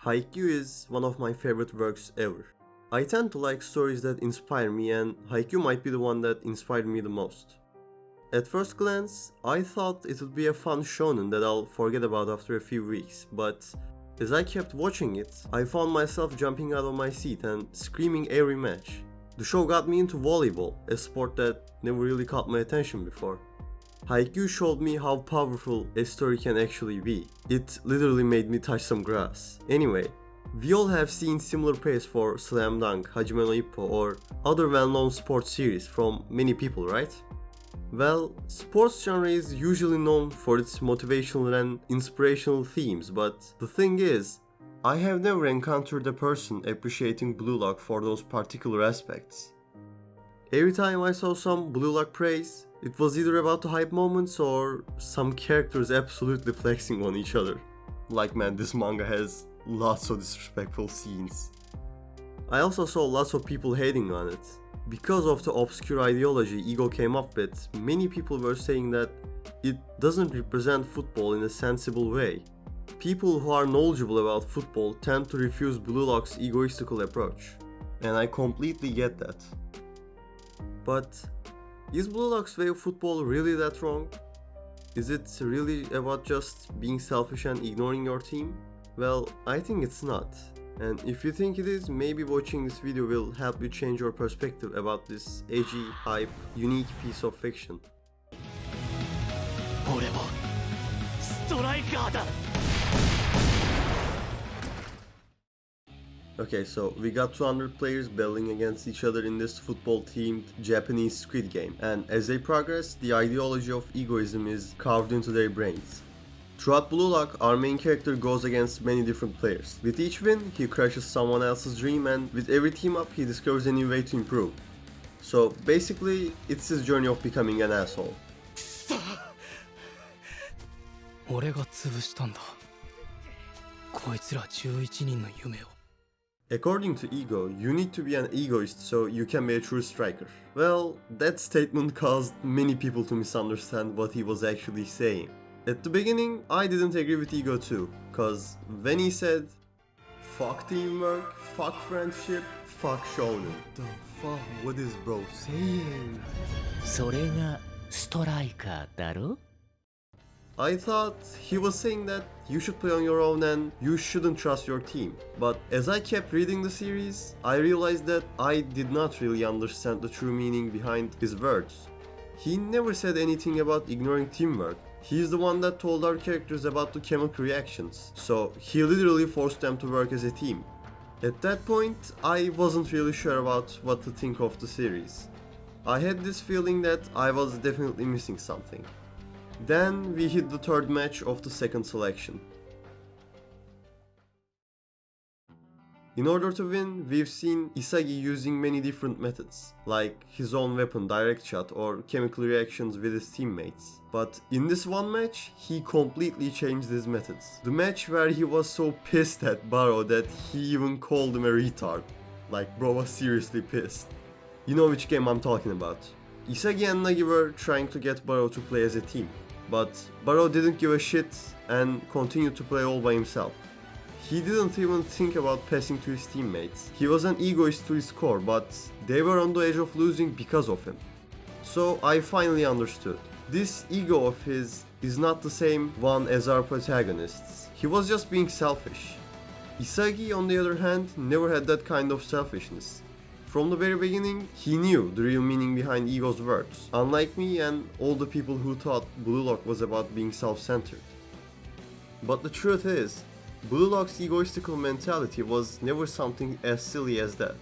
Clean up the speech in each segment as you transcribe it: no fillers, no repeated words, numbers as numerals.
Haikyuu is one of my favorite works ever. I tend to like stories that inspire me, and Haikyuu might be the one that inspired me the most. At first glance, I thought it would be a fun shonen that I'll forget about after a few weeks, but as I kept watching it, I found myself jumping out of my seat and screaming every match. The show got me into volleyball, a sport that never really caught my attention before. Haikyuu showed me how powerful a story can actually be. It literally made me touch some grass. Anyway, we all have seen similar praise for Slam Dunk, Hajime no Ippo, or other well-known sports series from many people, right? Well, sports genre is usually known for its motivational and inspirational themes, but the thing is, I have never encountered a person appreciating Blue Lock for those particular aspects. Every time I saw some Blue Lock praise, it was either about the hype moments or some characters absolutely flexing on each other. Like, man, this manga has lots of disrespectful scenes. I also saw lots of people hating on it. Because of the obscure ideology Ego came up with, many people were saying that it doesn't represent football in a sensible way. People who are knowledgeable about football tend to refuse Blue Lock's egoistical approach. And I completely get that. But is Blue Lock's way of football really that wrong? Is it really about just being selfish and ignoring your team? Well, I think it's not. And if you think it is, maybe watching this video will help you change your perspective about this edgy, hype, unique piece of fiction. Okay, so we got 200 players battling against each other in this football-themed Japanese Squid Game, and as they progress, the ideology of egoism is carved into their brains. Throughout Blue Lock, our main character goes against many different players. With each win, he crushes someone else's dream, and with every team up, he discovers a new way to improve. So basically, it's his journey of becoming an asshole. According to Ego, you need to be an egoist so you can be a true striker. Well, that statement caused many people to misunderstand what he was actually saying. At the beginning, I didn't agree with Ego too, cause when he said, "Fuck teamwork, fuck friendship, fuck shonen." The fuck, what is bro saying? それがストライカーだろ? I thought he was saying that you should play on your own and you shouldn't trust your team. But as I kept reading the series, I realized that I did not really understand the true meaning behind his words. He never said anything about ignoring teamwork. He's the one that told our characters about the chemical reactions, so he literally forced them to work as a team. At that point, I wasn't really sure about what to think of the series. I had this feeling that I was definitely missing something. Then we hit the third match of the second selection. In order to win, we've seen Isagi using many different methods, like his own weapon direct shot or chemical reactions with his teammates. But in this one match, he completely changed his methods. The match where he was so pissed at Baro that he even called him a retard. Like, bro was seriously pissed. You know which game I'm talking about. Isagi and Nagi were trying to get Baro to play as a team, but Baro didn't give a shit and continued to play all by himself. He didn't even think about passing to his teammates. He was an egoist to his core, but they were on the edge of losing because of him. So I finally understood. This ego of his is not the same one as our protagonists. He was just being selfish. Isagi, on the other hand, never had that kind of selfishness. From the very beginning, he knew the real meaning behind Ego's words, unlike me and all the people who thought Blue Lock was about being self-centered. But the truth is, Blue Lock's egoistical mentality was never something as silly as that.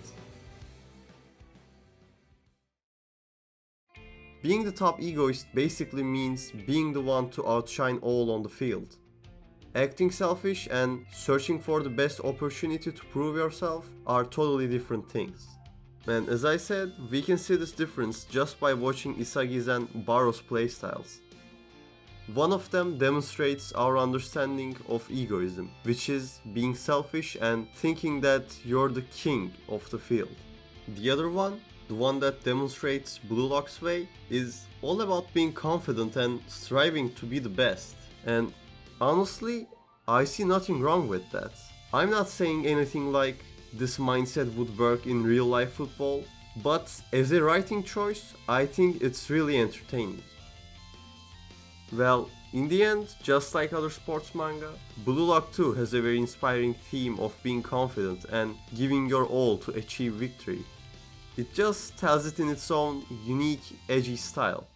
Being the top egoist basically means being the one to outshine all on the field. Acting selfish and searching for the best opportunity to prove yourself are totally different things. And as I said, we can see this difference just by watching Isagi's and Baro's playstyles. One of them demonstrates our understanding of egoism, which is being selfish and thinking that you're the king of the field. The other one, the one that demonstrates Blue Lock's way, is all about being confident and striving to be the best. And honestly, I see nothing wrong with that. I'm not saying anything like this mindset would work in real life football, but as a writing choice, I think it's really entertaining. Well, in the end, just like other sports manga, Blue Lock 2 has a very inspiring theme of being confident and giving your all to achieve victory. It just tells it in its own unique, edgy style.